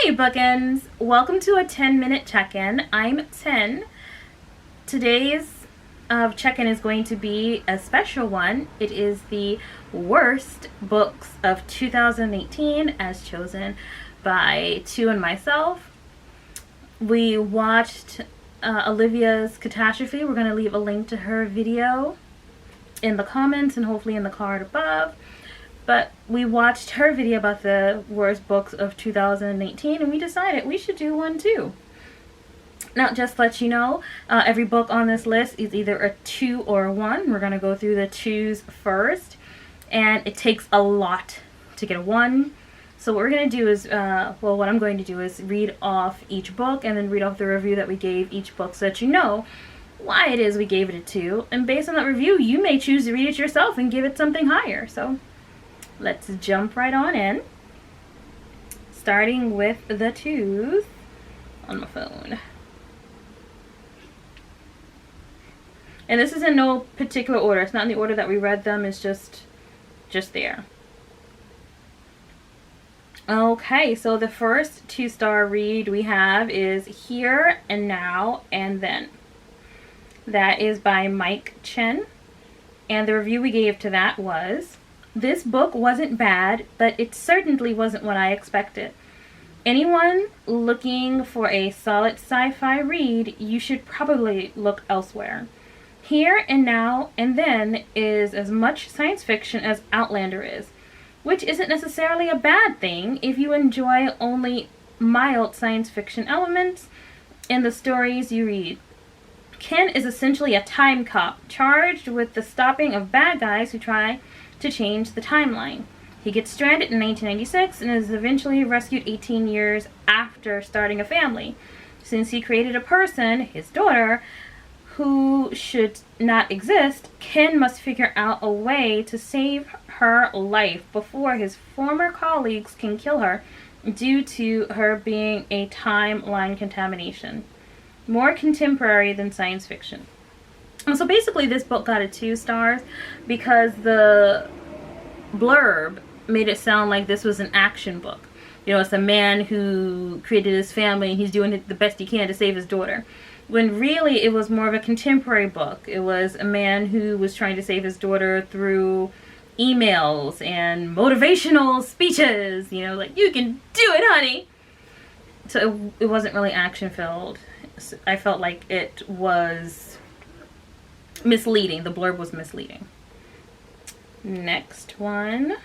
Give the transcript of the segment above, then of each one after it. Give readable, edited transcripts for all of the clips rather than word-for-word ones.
Hey Bookends! Welcome to a 10-minute check-in. I'm 10. Today's check-in is going to be a special one. It is the worst books of 2018 as chosen by Tu and myself. We watched Olivia's Catastrophe. We're going to leave a link to her video in the comments and hopefully in the card above. But we watched her video about the worst books of 2018 and we decided we should do one too. Now, just to let you know, every book on this list is either a 2 or a 1. We're going to go through the 2s first, and it takes a lot to get a 1. So what we're going to do is, what I'm going to do is read off each book and then read off the review that we gave each book so that you know why it is we gave it a 2. And based on that review, you may choose to read it yourself and give it something higher. So let's jump right on in, starting with the 2s on my phone. And this is in no particular order. It's not in the order that we read them. It's just there. Okay, so the first 2-star read we have is Here and Now and Then. That is by Mike Chen. And the review we gave to that was, "This book wasn't bad, but it certainly wasn't what I expected. Anyone looking for a solid sci-fi read, you should probably look elsewhere. Here and Now and Then is as much science fiction as Outlander is, which isn't necessarily a bad thing if you enjoy only mild science fiction elements in the stories you read. Ken is essentially a time cop charged with the stopping of bad guys who try to change the timeline. He gets stranded in 1996 and is eventually rescued 18 years after starting a family. Since he created a person, his daughter, who should not exist, Ken must figure out a way to save her life before his former colleagues can kill her due to her being a timeline contamination. More contemporary than science fiction." And so basically this book got a 2 stars because the blurb made it sound like this was an action book. You know, it's a man who created his family and he's doing the best he can to save his daughter. When really it was more of a contemporary book. It was a man who was trying to save his daughter through emails and motivational speeches. You know, like, you can do it, honey. So it wasn't really action filled. I felt like it was misleading. The blurb was misleading. Next one.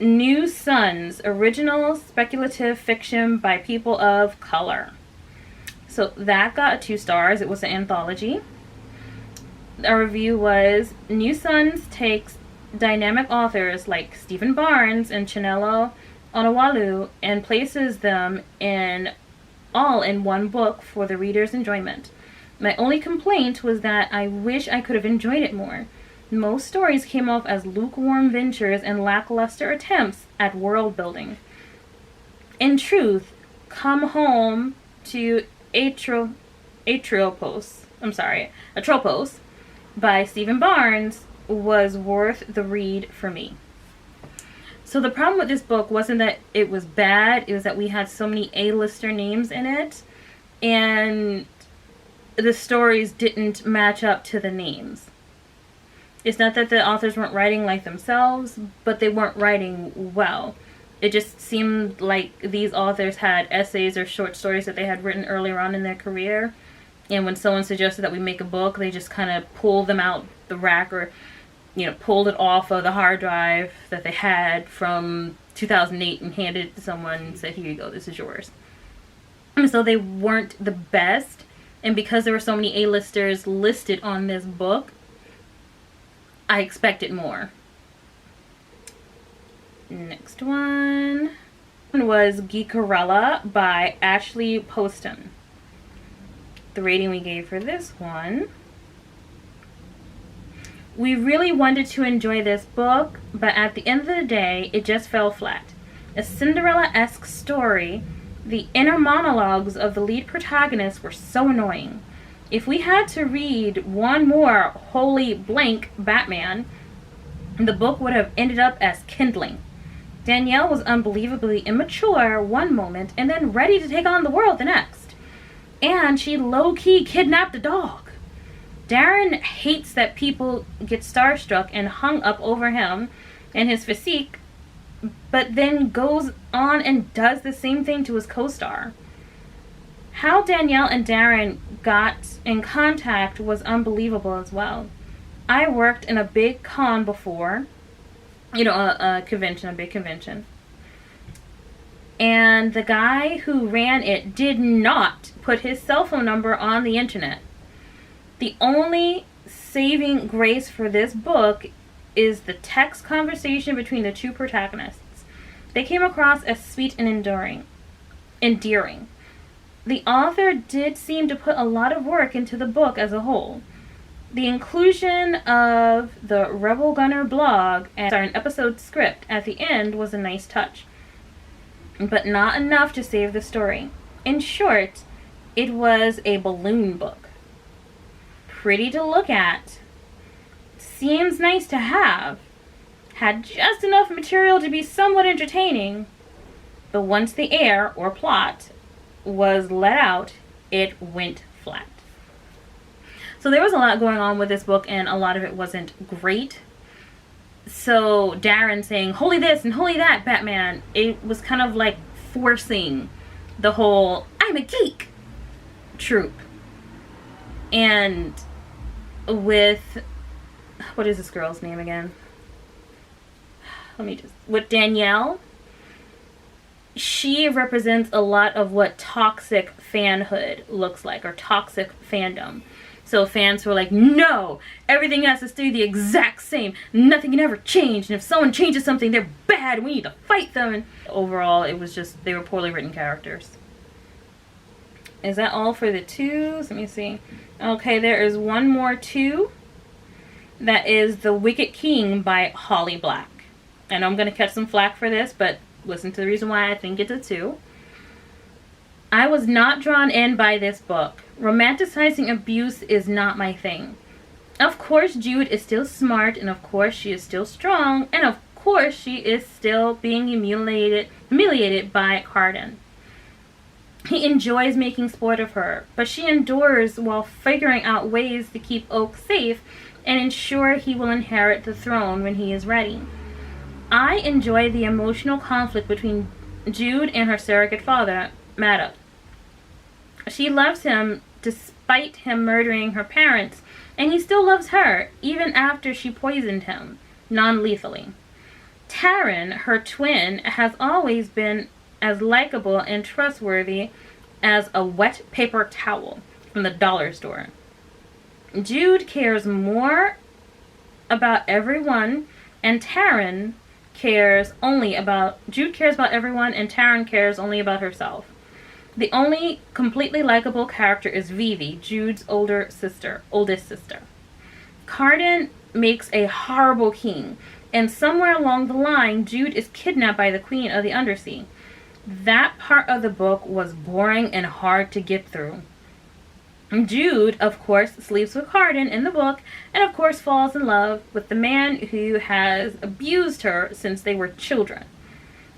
New Sons, original speculative fiction by people of color. So that got 2 stars. It was an anthology. Our review was, New Sons takes dynamic authors like Stephen Barnes and Chinelo Onwualu and places them all in one book for the reader's enjoyment. My only complaint was that I wish I could have enjoyed it more. Most stories came off as lukewarm ventures and lackluster attempts at world building. In truth, Come Home to Atropos by Stephen Barnes was worth the read for me. So the problem with this book wasn't that it was bad, it was that we had so many A-lister names in it, and the stories didn't match up to the names. It's not that the authors weren't writing like themselves, but they weren't writing well. It just seemed like these authors had essays or short stories that they had written earlier on in their career, and when someone suggested that we make a book, they just kind of pulled them out the rack or, you know, pulled it off of the hard drive that they had from 2008 and handed it to someone and said, "Here you go, this is yours." And so they weren't the best, and because there were so many A-listers listed on this book, I expected more. Next one was Geek Arella by Ashley Poston. The rating we gave for this one: we really wanted to enjoy this book, but at the end of the day, it just fell flat. A Cinderella-esque story, the inner monologues of the lead protagonist were so annoying. If we had to read one more wholly blank Batman, the book would have ended up as kindling. Danielle was unbelievably immature one moment and then ready to take on the world the next. And she low-key kidnapped a dog. Darren hates that people get starstruck and hung up over him and his physique, but then goes on and does the same thing to his co-star. How Danielle and Darren got in contact was unbelievable as well. I worked in a big con before, a convention, a big convention. And the guy who ran it did not put his cell phone number on the internet. The only saving grace for this book is the text conversation between the two protagonists. They came across as sweet and endearing. The author did seem to put a lot of work into the book as a whole. The inclusion of the Rebel Gunner blog and an episode script at the end was a nice touch, but not enough to save the story. In short, it was a balloon book. Pretty to look at, seems nice to have, had just enough material to be somewhat entertaining, but once the air, or plot, was let out, it went flat. So there was a lot going on with this book, and a lot of it wasn't great. So Darren saying, holy this and holy that, Batman, it was kind of like forcing the whole, I'm a geek trope. And with, what is this girl's name again? With Danielle, she represents a lot of what toxic fanhood looks like, or toxic fandom. So fans were like, no, everything has to stay the exact same. Nothing can ever change. And if someone changes something, they're bad. We need to fight them. And overall, it was just, they were poorly written characters. Is that all for the twos? Let me see. Okay, there is one more two. That is The Wicked King by Holly Black. I know I'm going to catch some flack for this, but listen to the reason why I think it's a two. I was not drawn in by this book. Romanticizing abuse is not my thing. Of course, Jude is still smart, and of course she is still strong, and of course she is still being humiliated by Carden. He enjoys making sport of her, but she endures while figuring out ways to keep Oak safe and ensure he will inherit the throne when he is ready. I enjoy the emotional conflict between Jude and her surrogate father, Maddox. She loves him despite him murdering her parents, and he still loves her, even after she poisoned him, non-lethally. Taryn, her twin, has always been as likable and trustworthy as a wet paper towel from the dollar store. Jude cares more about everyone, and Jude cares about everyone, and Taryn cares only about herself. The only completely likable character is Vivi, Jude's oldest sister. Carden makes a horrible king, and somewhere along the line, Jude is kidnapped by the Queen of the Undersea. That part of the book was boring and hard to get through. Jude, of course, sleeps with Carden in the book, and of course falls in love with the man who has abused her since they were children.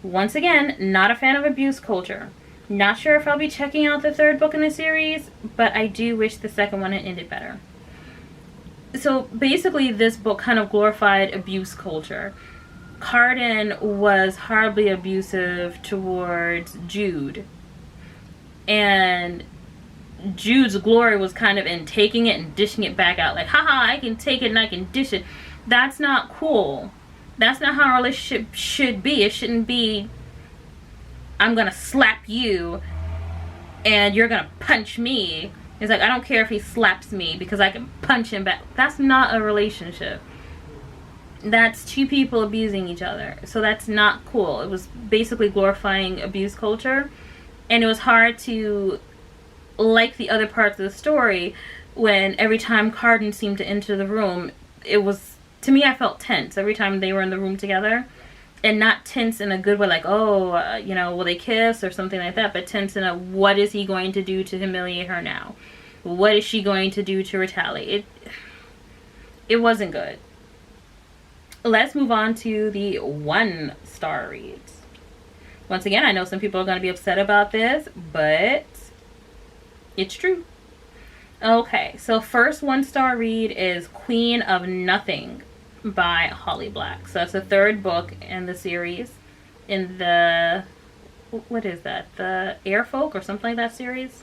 Once again, not a fan of abuse culture. Not sure if I'll be checking out the third book in the series, but I do wish the second one had ended better. So basically this book kind of glorified abuse culture. Carden was horribly abusive towards Jude, and Jude's glory was kind of in taking it and dishing it back out. Like, haha, I can take it and I can dish it. That's not cool. That's not how a relationship should be. It shouldn't be, I'm gonna slap you and you're gonna punch me. It's like, I don't care if he slaps me because I can punch him back. That's not a relationship. That's two people abusing each other. So that's not cool. It was basically glorifying abuse culture. And it was hard to like the other parts of the story when every time Carden seemed to enter the room, it was, to me, I felt tense every time they were in the room together. And not tense in a good way, like, oh, will they kiss or something like that, but tense in a, what is he going to do to humiliate her now? What is she going to do to retaliate? It wasn't good. let's move on to the 1-star reads. Once again, I know some people are going to be upset about this, but it's true. Okay, so first 1-star read is Queen of Nothing by Holly Black. So that's the 3rd book in the series, in the, what is that, the Air Folk or something like that series?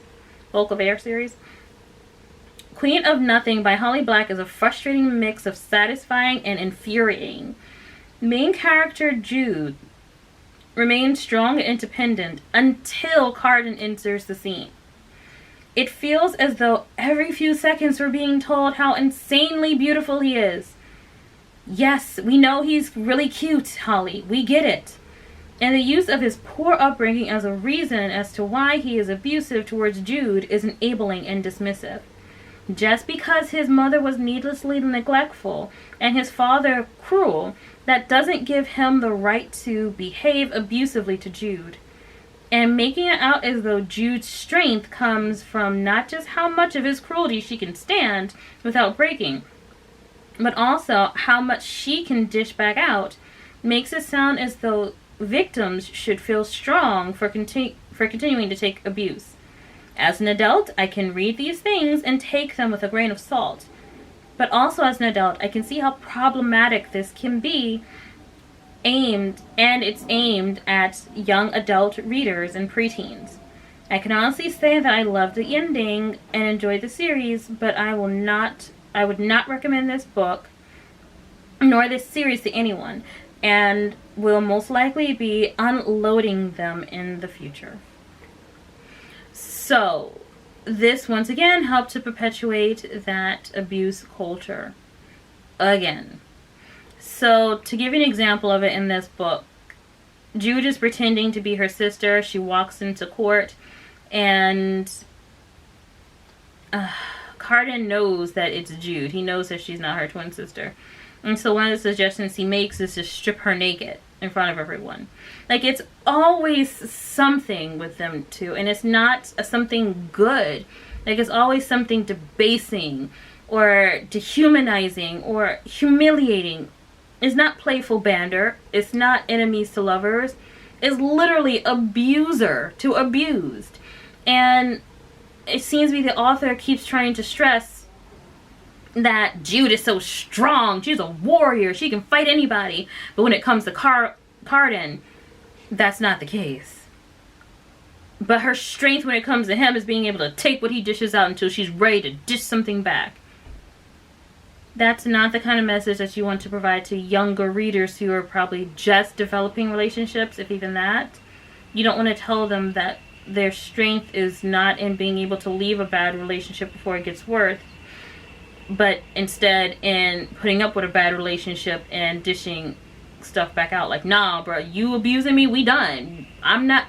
Folk of Air series. Queen of Nothing by Holly Black is a frustrating mix of satisfying and infuriating. Main character Jude remains strong and independent until Carden enters the scene. It feels as though every few seconds we're being told how insanely beautiful he is. Yes, we know he's really cute, Holly. We get it. And the use of his poor upbringing as a reason as to why he is abusive towards Jude is enabling and dismissive. Just because his mother was needlessly neglectful and his father cruel, that doesn't give him the right to behave abusively to Jude. And making it out as though Jude's strength comes from not just how much of his cruelty she can stand without breaking, but also how much she can dish back out, makes it sound as though victims should feel strong for continuing to take abuse. As an adult, I can read these things and take them with a grain of salt. But also as an adult, I can see how problematic this can be, it's aimed at young adult readers and preteens. I can honestly say that I loved the ending and enjoyed the series, but I would not recommend this book nor this series to anyone, and will most likely be unloading them in the future. So, this once again helped to perpetuate that abuse culture again. So, to give you an example of it in this book, Jude is pretending to be her sister. She walks into court, and Carden knows that it's Jude. He knows that she's not her twin sister. And so one of the suggestions he makes is to strip her naked in front of everyone. Like, it's always something with them two, and it's not something good. Like, it's always something debasing or dehumanizing or humiliating. It's not playful banter. It's not enemies to lovers. It's literally abuser to abused. And it seems to be the author keeps trying to stress that Jude is so strong. She's a warrior. She can fight anybody. But when it comes to Carden, that's not the case. But her strength when it comes to him is being able to take what he dishes out until she's ready to dish something back. That's not the kind of message that you want to provide to younger readers who are probably just developing relationships, if even that. You don't want to tell them that their strength is not in being able to leave a bad relationship before it gets worse, but instead in putting up with a bad relationship and dishing stuff back out. Like, nah, bro, you abusing me, we done. I'm not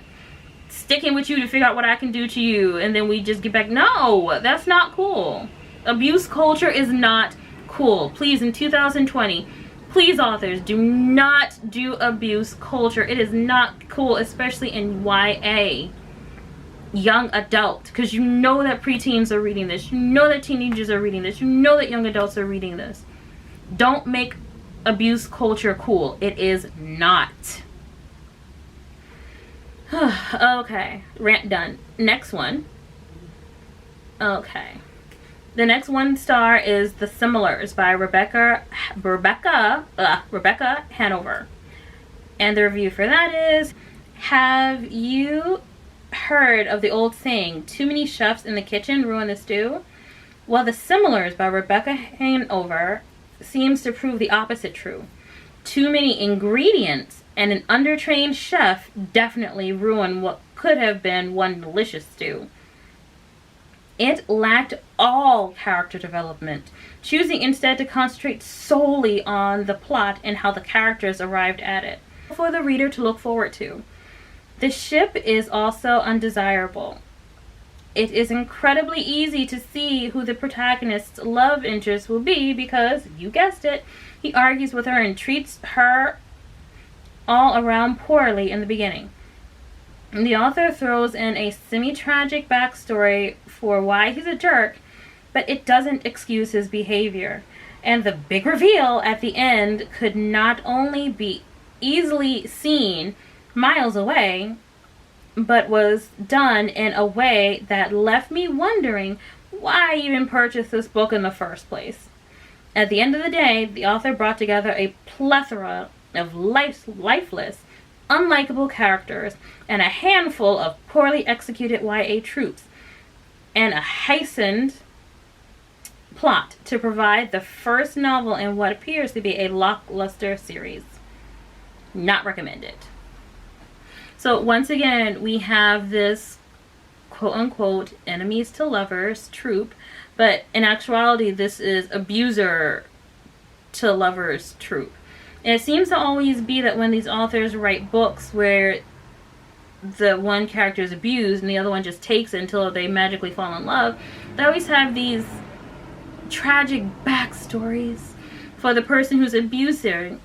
sticking with you to figure out what I can do to you, and then we just get back. No, that's not cool. Abuse culture is not cool. Please, in 2020, please, authors, do not do abuse culture. It is not cool, especially in YA. Young adult, because you know that preteens are reading this, you know that teenagers are reading this, you know that young adults are reading this. Don't make abuse culture cool. It is not. Okay, rant done. Next one. Okay, the next 1-star is The Similars by Rebecca Hanover, and the review for that is: have you heard of the old saying, too many chefs in the kitchen ruin the stew? Well, The Similars by Rebecca Hanover seems to prove the opposite true. Too many ingredients and an undertrained chef definitely ruin what could have been one delicious stew. It lacked all character development, choosing instead to concentrate solely on the plot and how the characters arrived at it, for the reader to look forward to. The ship is also undesirable. It is incredibly easy to see who the protagonist's love interest will be because, you guessed it, he argues with her and treats her all around poorly in the beginning. The author throws in a semi-tragic backstory for why he's a jerk, but it doesn't excuse his behavior. And the big reveal at the end could not only be easily seen miles away, but was done in a way that left me wondering why I even purchased this book in the first place. At the end of the day, the author brought together a plethora of lifeless, unlikable characters and a handful of poorly executed YA tropes, and a hastened plot to provide the first novel in what appears to be a blockbuster series. Not recommended. So once again, we have this quote-unquote enemies to lovers trope, but in actuality, this is abuser to lovers trope. And it seems to always be that when these authors write books where the one character is abused and the other one just takes it until they magically fall in love, they always have these tragic backstories for the person who's abusing.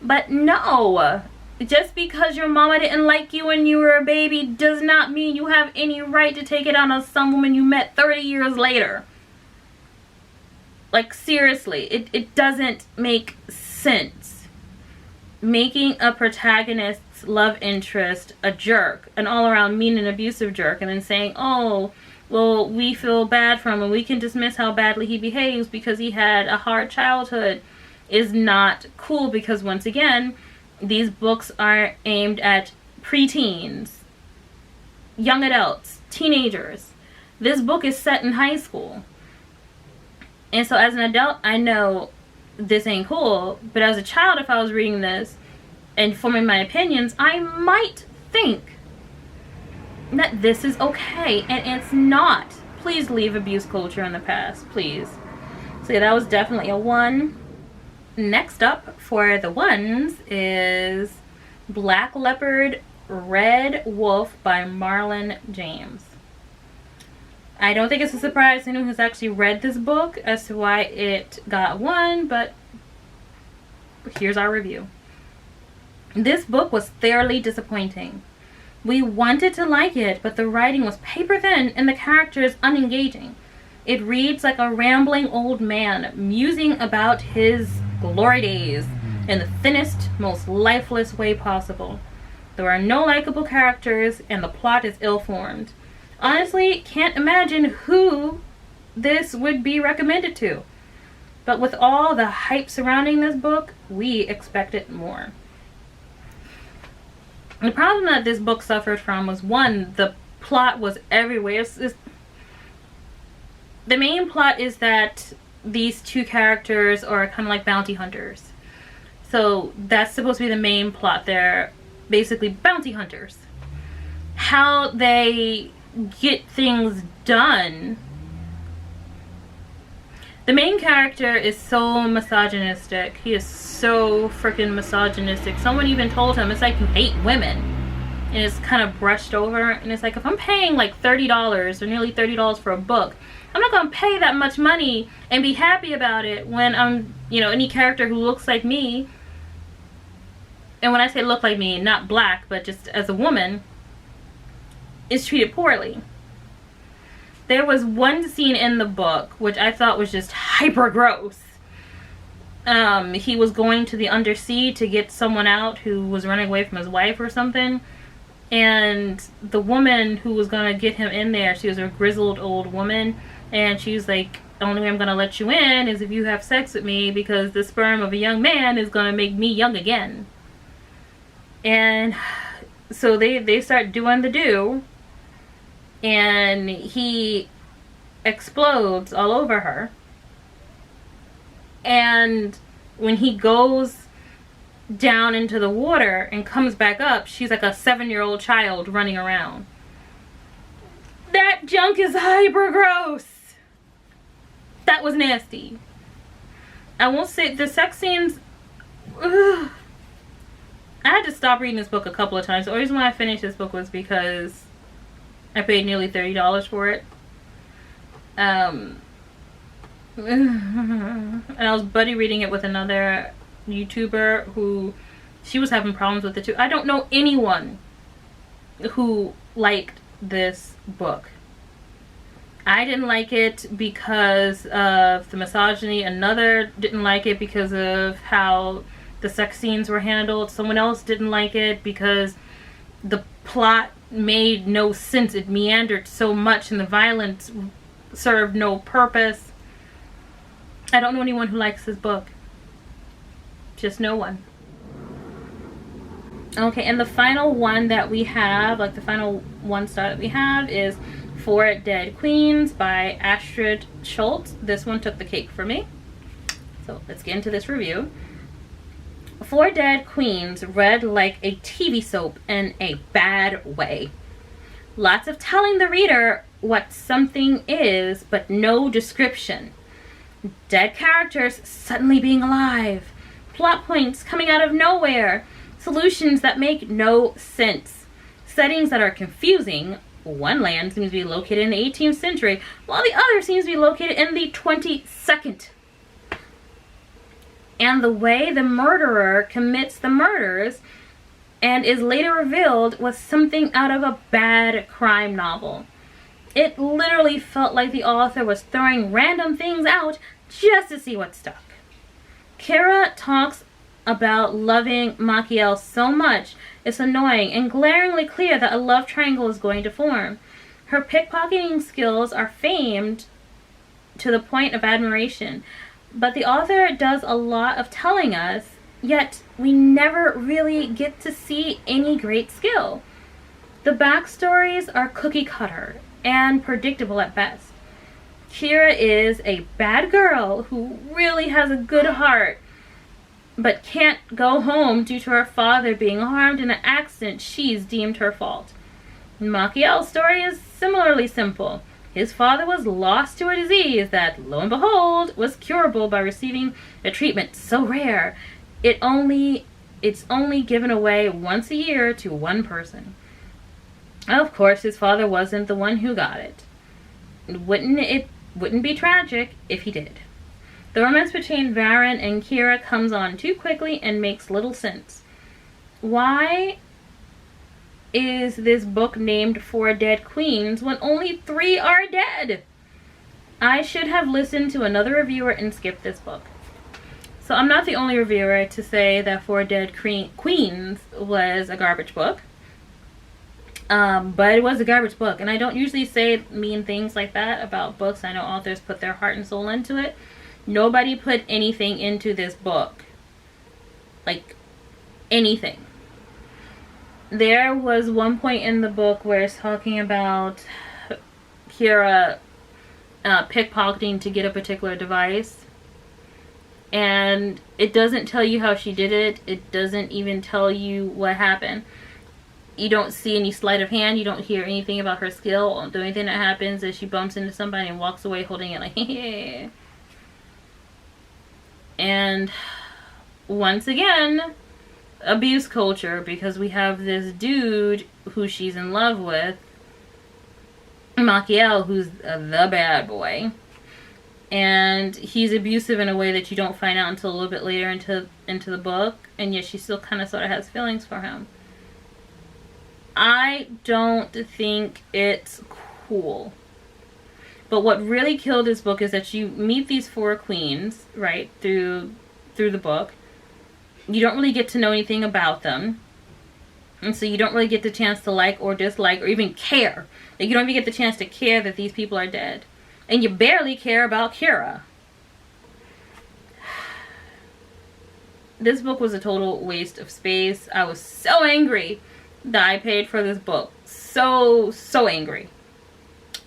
But no, just because your mama didn't like you when you were a baby does not mean you have any right to take it out on some woman you met 30 years later. Like, seriously, it doesn't make sense. Making a protagonist's love interest a jerk, an all-around mean and abusive jerk, and then saying, oh, well, we feel bad for him and we can dismiss how badly he behaves because he had a hard childhood, is not cool, because once again, these books are aimed at preteens, young adults, teenagers. This book is set in high school. And so as an adult, I know this ain't cool, but as a child, if I was reading this and forming my opinions, I might think that this is okay, and it's not. Please leave abuse culture in the past, please. So yeah, that was definitely a 1. Next up for the 1s is Black Leopard, Red Wolf by Marlon James. I don't think it's a surprise to anyone who's actually read this book as to why it got 1, but here's our review. This book was thoroughly disappointing. We wanted to like it, but the writing was paper thin and the characters unengaging. It reads like a rambling old man musing about his glory days in the thinnest, most lifeless way possible. There are no likable characters and the plot is ill-formed. Honestly, can't imagine who this would be recommended to. But with all the hype surrounding this book, we expected more. The problem that this book suffered from was, 1, the plot was everywhere. The main plot is that these two characters are kind of like bounty hunters. So that's supposed to be the main plot. They're basically bounty hunters. How they get things done. The main character is so misogynistic. He is so freaking misogynistic. Someone even told him, it's like you hate women. And it's kind of brushed over. And it's like, if I'm paying like $30 or nearly $30 for a book, I'm not going to pay that much money and be happy about it when I'm, any character who looks like me. And when I say look like me, not black, but just as a woman, is treated poorly. There was one scene in the book which I thought was just hyper gross. He was going to the undersea to get someone out who was running away from his wife or something. And the woman who was going to get him in there, she was a grizzled old woman. And she was like, the only way I'm going to let you in is if you have sex with me, because the sperm of a young man is going to make me young again. And so they start doing the do. And he explodes all over her. And when he goes down into the water and comes back up, she's like a 7-year-old child running around. That junk is hyper gross. That was nasty. I won't say the sex scenes. Ugh. I had to stop reading this book a couple of times. The only reason why I finished this book was because I paid nearly $30 for it. And I was buddy reading it with another YouTuber who, she was having problems with it too. I don't know anyone who liked this book. I didn't like it because of the misogyny. Another didn't like it because of how the sex scenes were handled. Someone else didn't like it because the plot made no sense. It meandered so much and the violence served no purpose. I don't know anyone who likes this book. Just no one. Okay, and the final one that we have, like the final 1 star that we have, is Four Dead Queens by Astrid Schultz. This one took the cake for me. So let's get into this review. Four Dead Queens read like a TV soap in a bad way. Lots of telling the reader what something is, but no description. Dead characters suddenly being alive. Plot points coming out of nowhere. Solutions that make no sense. Settings that are confusing. One land seems to be located in the 18th century, while the other seems to be located in the 22nd. And the way the murderer commits the murders and is later revealed was something out of a bad crime novel. It literally felt like the author was throwing random things out just to see what stuck. Kira talks about loving Machiel so much, it's annoying and glaringly clear that a love triangle is going to form. Her pickpocketing skills are famed to the point of admiration, but the author does a lot of telling us, yet we never really get to see any great skill. The backstories are cookie cutter and predictable at best. Kira is a bad girl who really has a good heart, but can't go home due to her father being harmed in an accident she's deemed her fault. Machiel's story is similarly simple. His father was lost to a disease that, lo and behold, was curable by receiving a treatment so rare it's only given away once a year to one person. Of course, his father wasn't the one who got it. It wouldn't be tragic if he did. The romance between Varen and Kira comes on too quickly and makes little sense. Why is this book named Four Dead Queens when only 3 are dead? I should have listened to another reviewer and skipped this book. So I'm not the only reviewer to say that Four Dead Queens was a garbage book. But it was a garbage book. And I don't usually say mean things like that about books. I know authors put their heart and soul into it. Nobody put anything into this book. Like, anything. There was one point in the book where it's talking about Kira pickpocketing to get a particular device. And it doesn't tell you how she did it. It doesn't even tell you what happened. You don't see any sleight of hand. You don't hear anything about her skill. The only thing that happens is she bumps into somebody and walks away holding it like, hey. And once again, abuse culture, because we have this dude who she's in love with, Machiel, who's the bad boy, and he's abusive in a way that you don't find out until a little bit later into the book, and yet she still kind of sort of has feelings for him. I don't think it's cool. But what really killed this book is that you meet these 4 queens, right, through the book. You don't really get to know anything about them. And so you don't really get the chance to like or dislike or even care. Like, you don't even get the chance to care that these people are dead. And you barely care about Kira. This book was a total waste of space. I was so angry that I paid for this book. So angry.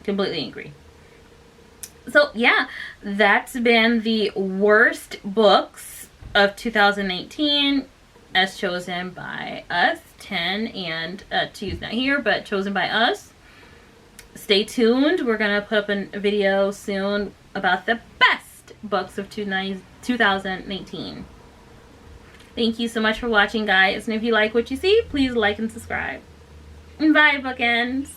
Completely angry. So yeah, that's been the worst books of 2018 as chosen by us. 10 and 2's not here, but chosen by us. Stay tuned. We're gonna put up a video soon about the best books of 2018. Thank you so much for watching, guys, and if you like what you see, please like and subscribe. Bye, Bookends.